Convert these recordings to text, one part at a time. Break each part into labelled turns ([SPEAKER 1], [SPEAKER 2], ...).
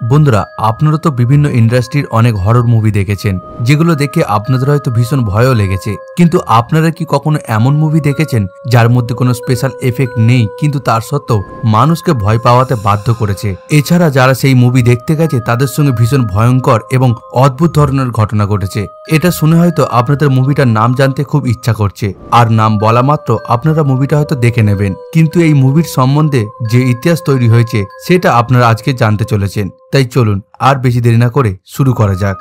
[SPEAKER 1] বন্ধুরা, আপনারা তো বিভিন্ন ইন্ডাস্ট্রির অনেক হরর মুভি দেখেছেন, যেগুলো দেখে আপনাদের হয়তো ভীষণ ভয়ও লেগেছে। কিন্তু আপনারা কি কখনো এমন মুভি দেখেছেন যার মধ্যে কোনো স্পেশাল এফেক্ট নেই, কিন্তু তার সত্ত্বেও মানুষকে ভয় পাওয়াতে বাধ্য করেছে? এছাড়া যারা সেই মুভি দেখতে গেছে তাদের সঙ্গে ভীষণ ভয়ঙ্কর এবং অদ্ভুত ধরনের ঘটনা ঘটেছে। এটা শুনে হয়তো আপনাদের মুভিটার নাম জানতে খুব ইচ্ছা করছে, আর নাম বলা মাত্র আপনারা মুভিটা হয়তো দেখে নেবেন। কিন্তু এই মুভির সম্বন্ধে যে ইতিহাস তৈরি হয়েছে সেটা আপনারা আজকে জানতে চলেছেন। তাই চলুন আর বেশি দেরি না করে শুরু করা যাক।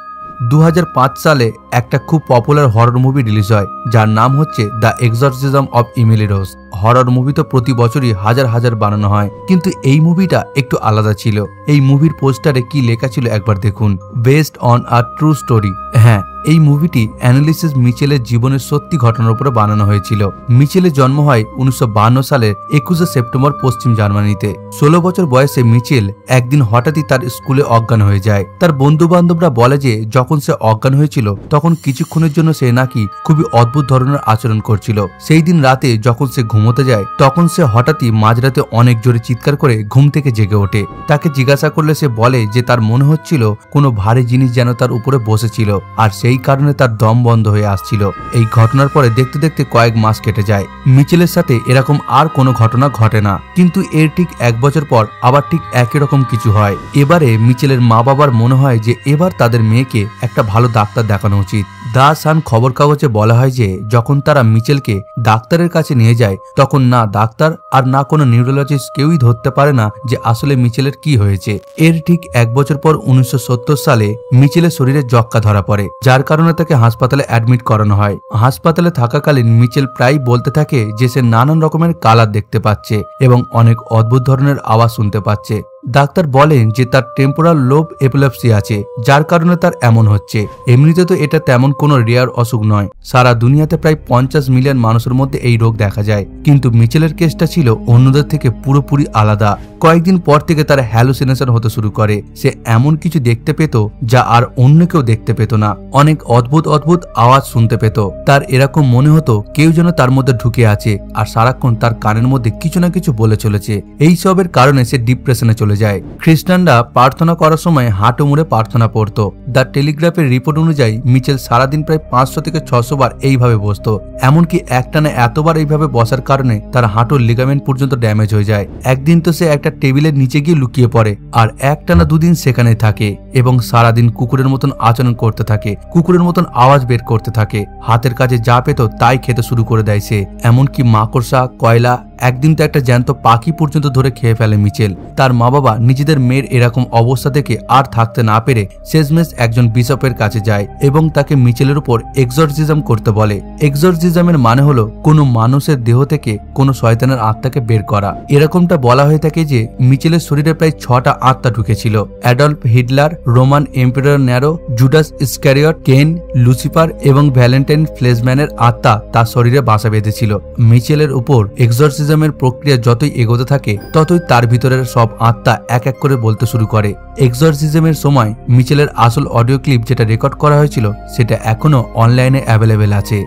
[SPEAKER 1] 2005 সালে একটা খুব পপুলার হরর মুভি রিলিজ হয় যার নাম হচ্ছে the exorcism of Emily rose. Horror movie তো প্রতি বছরই হাজার হাজার বানানো হয়, কিন্তু এই মুভিটা একটু আলাদা ছিল। এই মুভির পোস্টারে কি লেখা ছিল একবার দেখুন, based on a true story. হ্যাঁ, এই মুভিটি অ্যানালিসিস মিচেলের জীবনের সত্যি ঘটনার উপরে বানানো হয়েছিল। মিচেলের জন্ম হয় 1952 সালের 21 সেপ্টেম্বর পশ্চিম জার্মানিতে। 16 বছর বয়সে মিচেল একদিন হঠাৎই তার স্কুলে অজ্ঞান হয়ে যায়। তার বন্ধু বান্ধবরা বলে যে যখন সে অজ্ঞান হয়েছিল তখন কিছুক্ষণের জন্য সে নাকি খুবই অদ্ভুত ধরনের আচরণ করছিল। সেই দিন রাতে যখন সে ঘুমোতে যায় তখন সে হঠাৎই মাঝরাতে অনেক জোরে চিৎকার করে ঘুম থেকে জেগে ওঠে। তাকে জিজ্ঞাসা করলে সে বলে যে তার মনে হচ্ছিল কোনো ভারী জিনিস যেন তার উপরে বসেছিল, আর সেই কারণে তার দম বন্ধ হয়ে আসছিল। এই ঘটনার পরে দেখতে দেখতে কয়েক মাস কেটে যায়। মিচেলের সাথে এরকম আর কোনো ঘটনা ঘটে না, কিন্তু এর ঠিক 1 বছর পর আবার ঠিক একই রকম কিছু হয়। এবারে মিচেলের মা বাবার মনে হয় যে এবার তাদের মেয়েকে একটা ভালো ডাক্তার দেখানো উচিত। দা সান খবর কাগজে বলা হয় যে যখন তারা মিচেলকে ডাক্তারের কাছে নিয়ে যায় তখন না ডাক্তার আর না কোনো নিউরোলজিস্ট কেউই ধরতে পারে না যে আসলে মিচেলের কি হয়েছে। এর ঠিক 1 বছর পর 1970 সালে মিচেলের শরীরে যক্কা ধরা পড়ে, যার কারণে তাকে হাসপাতালে অ্যাডমিট করানো হয়। হাসপাতালে থাকাকালীন মিচেল প্রায় বলতে থাকে যে সে নানান রকমের কালার দেখতে পাচ্ছে এবং অনেক অদ্ভুত ধরনের আওয়াজ শুনতে পাচ্ছে। ডাক্তার বলেন যে তার টেম্পোরাল লোব এপিলেপসি আছে, যার কারণে তার এমন হচ্ছে। এমনিতে তো এটা তেমন কোনো রেয়ার অসুখ নয়, সারা দুনিয়াতে প্রায় 50 মিলিয়ন মানুষের মধ্যে এই রোগ দেখা যায়। কিন্তু মিচেলের কেসটা ছিল অন্যদের থেকে পুরোপুরি আলাদা। কয়েকদিন পর থেকে তার হ্যালুসিনেশন হতে শুরু করে। সে এমন কিছু দেখতে পেত যা আর অন্য কেউ দেখতে পেত না। অনেক অদ্ভুত অদ্ভুত আওয়াজ শুনতে পেত। তার এরকম মনে হতো কেউ যেন তার মধ্যে ঢুকে আছে আর সারাক্ষণ তার কানের মধ্যে কিছু না কিছু বলে চলেছে। এই সবের কারণে সে ডিপ্রেশনে চলে যায়। খ্রিস্টানরা প্রার্থনা করার সময় হাঁটু মুড়ে প্রার্থনা পড়তো। দ্য টেলিগ্রাফের রিপোর্ট অনুযায়ী মিচেল সারাদিন প্রায় 500 থেকে 600 বার এইভাবে বসতো। এমনকি একটানা এতবার এইভাবে বসার কারণে তার হাঁটুর লিগামেন্ট পর্যন্ত ড্যামেজ হয়ে যায়। একদিন তো সে একটা টেবিলের নিচে গিয়ে লুকিয়ে পড়ে আর একটানা 2 দিন সেখানে থাকে এবং সারাদিন কুকুরের মতন আচরণ করতে থাকে, কুকুরের মতন আওয়াজ বের করতে থাকে। হাতের কাছে যা পেত তাই খেতে শুরু করে দেয় সে, এমনকি মাকড়সা, কয়লা, একদিন তো একটা জ্যান্ত পাখি পর্যন্ত ধরে খেয়ে ফেলে মিচেল। তার মা বাবা নিজেদের মেয়ের এরকম অবস্থা থেকে আর থাকতে না পেরে শেষমেশ একজন বিশপের কাছে যায় এবং তাকে মিচেলের উপর এক্সরসিজম করতে বলে। এক্সরসিজমের মানে হলো কোনো মানুষের দেহ থেকে কোনো শয়তানের আত্মাকে বের করা। এরকমটা বলা হয়ে থাকে যে মিচেলের শরীরে প্রায় 6টা আত্মা ঢুকেছিল। Adolf Hitler, Roman emperor Nero, Judas Iscariot, কেন, লুসিফার এবং ভ্যালেন্টাইন ফ্লেশম্যানের আত্মা তার শরীরে বাসা বেঁধেছিল। মিচেলের উপর এক্সরসিজমের প্রক্রিয়া যতই এগোতে থাকে ততই তার ভিতরের সব আত্মা এক এক করে বলতে শুরু করে। এক্সরসিজমের সময় মিচেলের আসল অডিও ক্লিপ যেটা রেকর্ড করা হয়েছিল সেটা এখনো অনলাইনে অ্যাভেলেবেল আছে।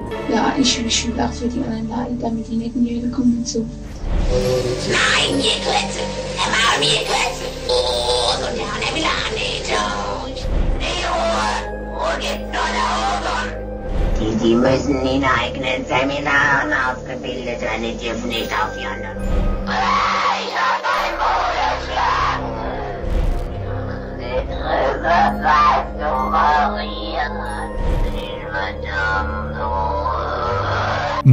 [SPEAKER 2] Sie müssen in eigenen Seminaren ausgebildet werden, die dürfen nicht aufhören. Ich hab ein Bruder geschlagen. Die Trübe weißt du variieren. Ich verdammt.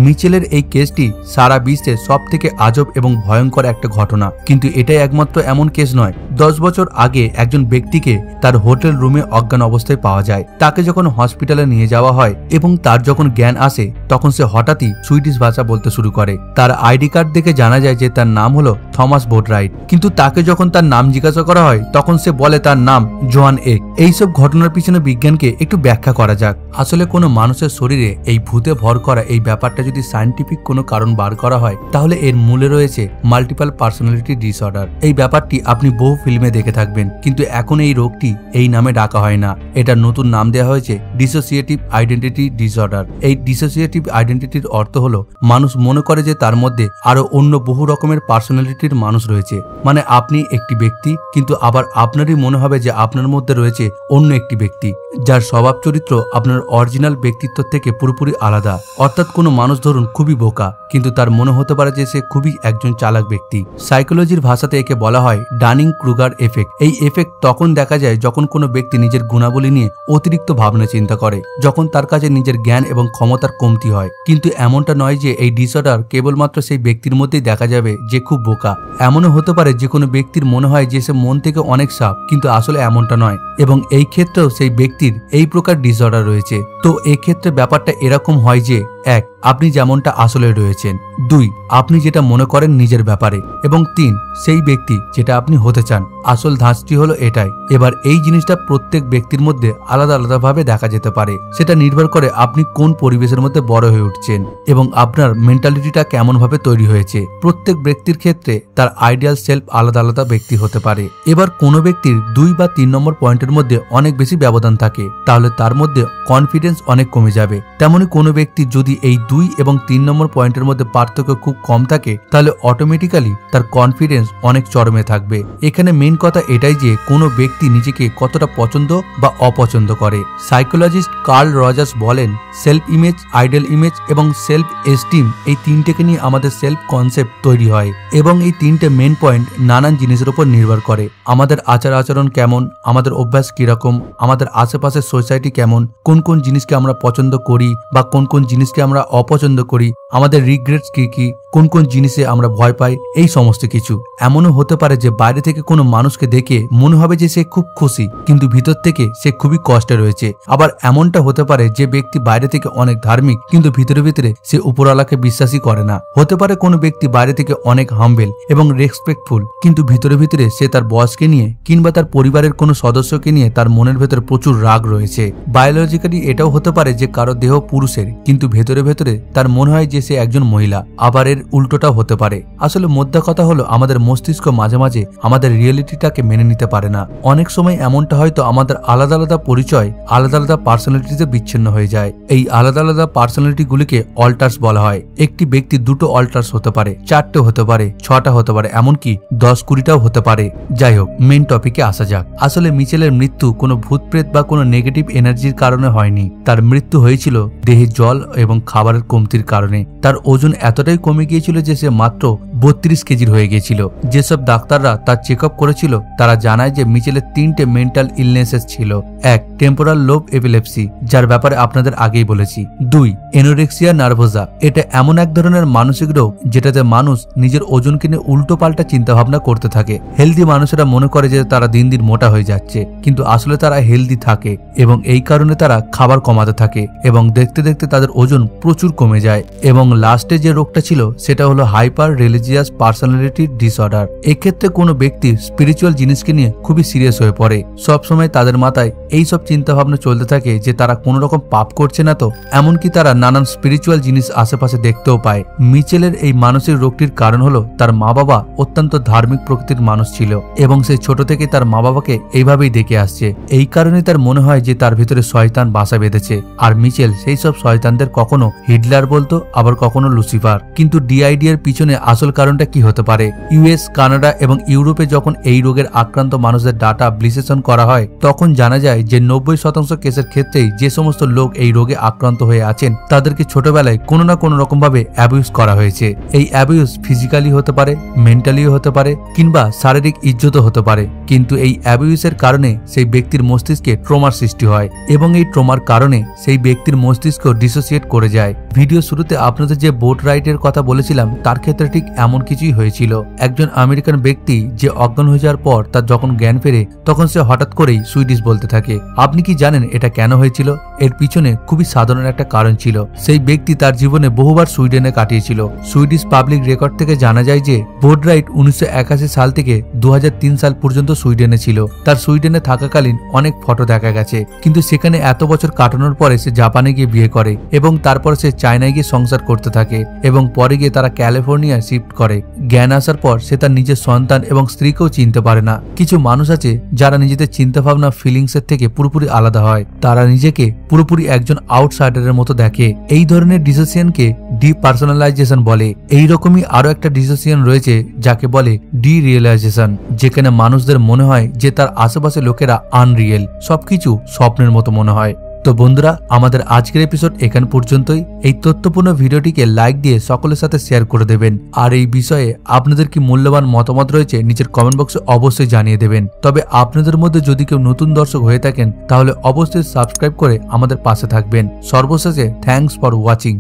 [SPEAKER 1] মিচেলের এই কেসটি সারা বিশ্বে সব থেকে আজব এবং ভয়ঙ্কর একটা ঘটনা, কিন্তু এটাই একমাত্র এমন কেস নয়। 10 বছর আগে একজন ব্যক্তিকে তার হোটেল রুমে অজ্ঞান অবস্থায় পাওয়া যায়। তাকে যখন হসপিটালে নিয়ে যাওয়া হয় এবং তার যখন জ্ঞান আসে তখন সে হঠাৎই সুইডিশ ভাষা বলতে শুরু করে। তার আইডি কার্ড দেখে জানা যায় যে তার নাম হলো থমাস বোটরাইট, কিন্তু তাকে যখন তার নাম জিজ্ঞাসা করা হয় তখন সে বলে তার নাম জোয়ান এক। এইসব ঘটনার পিছনে বিজ্ঞানকে একটু ব্যাখ্যা করা যাক। আসলে কোনো মানুষের শরীরে এই ভূতে ভর করা এই ব্যাপারটা যদি সায়েন্টিফিক কোনো কারণ বার করা হয় তাহলে এর মূলে রয়েছে মাল্টিপল পার্সোনালিটি ডিসঅর্ডার। এই ব্যাপারটি আপনি বহু ফিল্মে দেখে থাকবেন, কিন্তু এখন এই রোগটি এই নামে ডাকা হয় না, এটা নতুন নাম দেওয়া হয়েছে ডিসোসিয়েটিভ আইডেন্টিটি ডিসঅর্ডার। এই ডিসোসিয়েটিভ আইডেন্টিটির অর্থ হলো মানুষ মনে করে যে তার মধ্যে আরো অন্য বহু রকমের পার্সোনালিটির মানুষ রয়েছে। মানে আপনি একটি ব্যক্তি, কিন্তু আবার আপনারই মনে হবে যে আপনার মধ্যে রয়েছে অন্য একটি ব্যক্তি যার স্বভাব চরিত্র আপনার অরিজিনাল ব্যক্তিত্ব থেকে পুরোপুরি আলাদা। অর্থাৎ কোনো মানুষ ধরুন খুবই বোকা, কিন্তু তার মনে হতে পারে যে সে খুবই একজন চালাক ব্যক্তি। সাইকোলজির ভাষাতে একে বলা হয় ডানিং ক্রুগার এফেক্ট। এই এফেক্ট তখন দেখা যায় যখন কোনো ব্যক্তি নিজের গুণাবলী নিয়ে অতিরিক্ত ভাবনা চিন্তা করে, যখন তার কাছে নিজের জ্ঞান এবং ক্ষমতার কমতি হয়। কিন্তু এমনটা নয় যে এই ডিসঅর্ডার কেবলমাত্র সেই ব্যক্তির মধ্যেই দেখা যাবে যে খুব বোকা। এমনও হতে পারে যে কোনো ব্যক্তির মনে হয় যে সে মন থেকে অনেক সাফ, কিন্তু আসলে এমনটা নয়। এবং এই ক্ষেত্রেও সেই ব্যক্তির এই প্রকার ডিসঅর্ডার রয়েছে। তো এই ক্ষেত্রে ব্যাপারটা এরকম হয় যে 1. আপনি যেমনটা আসলে রয়েছেন, 2. আপনি যেটা মনে করেন নিজের ব্যাপারে, এবং 3. সেই ব্যক্তি যেটা আপনি হতে চান। আসল ধাঁচটি হলো এটাই। এবার এই জিনিসটা প্রত্যেক ব্যক্তির মধ্যে আলাদা আলাদা ভাবে দেখা যেতে পারে। সেটা নির্ভর করে আপনি কোন পরিবেশের মধ্যে বড় হয়ে উঠছেন এবং আপনার মেন্টালিটিটা কেমন ভাবে তৈরি হয়েছে। প্রত্যেক ব্যক্তির ক্ষেত্রে তার আইডিয়াল সেলফ আলাদা আলাদা ব্যক্তি হতে পারে। এবার কোনো ব্যক্তির 2 বা 3 নম্বর পয়েন্টের মধ্যে অনেক বেশি ব্যবধান থাকে, তাহলে তার মধ্যে কনফিডেন্স অনেক কমে যাবে। তেমনি কোনো ব্যক্তি যদি এই 2 এবং 3 নম্বর পয়েন্টের মধ্যে পার্থক্য খুব কম থাকে, তাহলে অটোমেটিক্যালি তার কনফিডেন্স অনেক চরমে থাকবে। এখানে মেইন কথা এটাই যে কোনো ব্যক্তি নিজেকে কতটা পছন্দ বা অপছন্দ করে। সাইকোলজিস্ট কার্ল রজার্স বলেন, সেলফ ইমেজ, আইডল ইমেজ এবং সেলফ এস্টিম, এই তিনটেকে নিয়ে আমাদের সেলফ কনসেপ্ট তৈরি হয়। এবং এই তিনটে মেইন পয়েন্ট নানান জিনিসের উপর নির্ভর করে। আমাদের আচার আচরণ কেমন, আমাদের অভ্যাস কিরকম, আমাদের আশেপাশের সোসাইটি কেমন, কোন কোন জিনিসকে আমরা পছন্দ করি বা কোন কোন জিনিসকে আমরা অপছন্দ করি, আমাদের রিগ্রেটস কি কি, কোন কোন জিনিসে আমরা ভয় পাই, এই সমস্ত কিছু। এমনও হতে পারে যে বাইরে থেকে কোনো মানুষকে দেখে মনে হবে যে সে খুব খুশি, কিন্তু ভিতর থেকে সে খুবই কষ্টে রয়েছে। আবার এমনটা হতে পারে যে ব্যক্তি বাইরে থেকে অনেক ধার্মিক, কিন্তু ভিতরে ভিতরে সে উপরওয়ালাকে বিশ্বাসই করে না। হতে পারে কোনো ব্যক্তি বাইরে থেকে অনেক হাম্বেল এবং রেসপেক্টফুল, কিন্তু ভিতরে ভিতরে সে তার বসকে নিয়ে কিংবা তার পরিবারের কোনো সদস্যকে নিয়ে তার মনের ভেতরে প্রচুর রাগ রয়েছে। বায়োলজিক্যালি এটাও হতে পারে যে কারো দেহ পুরুষের, কিন্তু ভেতরে ভেতরে তার মনে হয় যে সে একজন মহিলা। আবার এর উল্টোটাও হতে পারে। আসলে মোদ্দা কথা হলো আমাদের মস্তিষ্ক মাঝে মাঝে আমাদের রিয়েলিটিটাকে মেনে নিতে পারে না। অনেক সময় এমনটা হয়তো আমাদের আলাদা আলাদা পরিচয় আলাদা আলাদা পার্সোনালিটিতে বিচ্ছিন্ন হয়ে যায়। এই আলাদা আলাদা পার্সোনালিটি গুলিকে অল্টার্স বলা হয়। একটি ব্যক্তি 2টো অল্টার্স হতে পারে, 4টে হতে পারে, 6টা হতে পারে, এমনকি 10-20টাও হতে পারে। যাই হোক, মেইন টপিকে আসা যাক। আসলে মিচেলের মৃত্যু কোনো ভূতপ্রেত বা কোনো নেগেটিভ এনার্জির কারণে হয়নি। তার মৃত্যু হয়েছিল দেহে জল এবং খাবারের কমতির কারণে। তার ওজন এতটাই কমে গিয়েছিল যে সে মাত্র 32 কেজির হয়ে গিয়েছিল। যেসব ডাক্তাররা তার চেক আপ করেছিল তারা জানায় যে মিচেলের 3টে মেন্টাল ইলনেসেস ছিল। 1. টেম্পোরাল লোব এপিলেপসি, যার ব্যাপারে আপনাদের আগেই বলেছি। 2. এনোরেক্সিয়া নার্ভোসা, এটা এমন এক ধরনের মানসিক রোগ যেটাতে মানুষ নিজের ওজনকে নিয়ে উল্টো পাল্টা চিন্তা ভাবনা করতে থাকে। হেলদি মানুষেরা মনে করে যে তারা দিন দিন মোটা হয়ে যাচ্ছে, কিন্তু আসলে তারা হেলদি থাকে এবং এই কারণে তারা খাবার কমাতে থাকে এবং দেখতে দেখতে তাদের ওজন প্রচুর কমে যায়। এবং লাস্টে যে রোগটা ছিল সেটা হলো হাইপার রিলিজিয়াস পার্সোনালিটি ডিসঅর্ডার। এক্ষেত্রে কোনো ব্যক্তি স্পিরিচুয়াল জিনিসকে নিয়ে খুবই সিরিয়াস হয়ে পড়ে। সবসময় তাদের মাথায় এইসব চিন্তা ভাবনা চলতে থাকে যে তারা কোনো রকম পাপ করছে না তো, এমনকি তারা নানান স্পিরিচুয়াল জিনিস আশেপাশে দেখতেও পায়। মিচেলের এই মানসিক রোগটির কারণ হলো তার মা বাবা অত্যন্ত ধার্মিক প্রকৃতির মানুষ ছিল এবং সে ছোট থেকে তার মা বাবাকে এইভাবেই দেখে আসছে। এই কারণে তার মনে হয় যে তার ভিতরে শয়তান বাসা বেঁধেছে। আর মিচেল সেই সব শয়তানদের কখনো হিটলার বলতো, আবার কখনো লুসিফার। কিন্তু ডিআইডি এর পিছনে আসল কারণটা কি হতে পারে? ইউএস, কানাডা এবং ইউরোপে যখন এই রোগের আক্রান্ত মানুষদের ডাটা বিশ্লেষণ করা হয় তখন জানা যায় যে 90% কেসের ক্ষেত্রেই যে সমস্ত লোক এই রোগে আক্রান্ত হয়ে আছেন তাদেরকে ছোটবেলায় কোনো না কোনো রকম ভাবে অ্যাবিউজ করা হয়েছে। এই অ্যাবিউজ ফিজিক্যালি হতে পারে, মেন্টালিও হতে পারে, কিংবা শারীরিক ইজ্জতও হতে পারে। কিন্তু এই অ্যাবিউজের কারণে সেই ব্যক্তির মস্তিষ্কে ট্রমার সৃষ্টি হয় এবং এই ট্রমার কারণে সেই ব্যক্তির মস্তিষ্ক ডিসোসিয়েট করে যায়। ভিডিও শুরুতে আপনাদের যে বোট রাইড রাইটের কথা বলেছিলাম তার ক্ষেত্রে ঠিক এমন কিছুই হয়েছিল। একজন আমেরিকান ব্যক্তি যে অজ্ঞান হয়ে যাওয়ার পর তার যখন জ্ঞান ফেরে তখন সে হঠাৎ করেই সুইডিশ বলতে থাকে। আপনি কি জানেন এটা কেন হয়েছিল? এর পিছনে খুবই সাধারণ একটা কারণ ছিল। সেই ব্যক্তি তার জীবনে বহুবার সুইডেনে কাটিয়েছিল। সুইডিশ পাবলিক রেকর্ড থেকে জানা যায় যে বোর্ড রাইট 1981 সাল থেকে 2003 সাল পর্যন্ত সুইডেনে ছিল। তার সুইডেনে থাকাকালীন অনেক ফটো দেখা গেছে, কিন্তু সেখানে এত বছর কাটানোর পরে সে জাপানে গিয়ে বিয়ে করে এবং তারপর সে চায়নায় গিয়ে সংসার করতে থাকে এবং পরে গিয়ে তারা ক্যালিফোর্নিয়া শিফট করে। জ্ঞান আসার পর সে তার নিজের সন্তান এবং স্ত্রীকেও চিনতে পারে না। কিছু মানুষ আছে যারা নিজেদের চিন্তাভাবনা ফিলিংসের থেকে পুরোপুরি আলাদা হয়, তারা নিজেকে পুরোপুরি একজন আউটসাইডারের মতো দেখে। এই ধরনের ডিসোসিয়েশনকে ডিপার্সোনালাইজেশন বলে। এইরকমই আরো একটা ডিসোসিয়েশন রয়েছে যাকে বলে ডিরিয়েলাইজেশন, যেখানে মানুষদের মনে হয় যে তার আশেপাশে লোকেরা আনরিয়েল, সবকিছু স্বপ্নের মতো মনে হয়। তো বন্ধুরা, আমাদের আজকের এপিসোড এখান পর্যন্তই। এই তথ্যপূর্ণ ভিডিওটিকে লাইক দিয়ে সকলের সাথে শেয়ার করে দেবেন, আর এই বিষয়ে আপনাদের কি মূল্যবান মতামত রয়েছে নিচের কমেন্ট বক্সে অবশ্যই জানিয়ে দেবেন। তবে আপনাদের মধ্যে যদি কেউ নতুন দর্শক হয়ে থাকেন তাহলে অবশ্যই সাবস্ক্রাইব করে আমাদের পাশে থাকবেন। সর্বশেষে থ্যাঙ্কস ফর ওয়াচিং।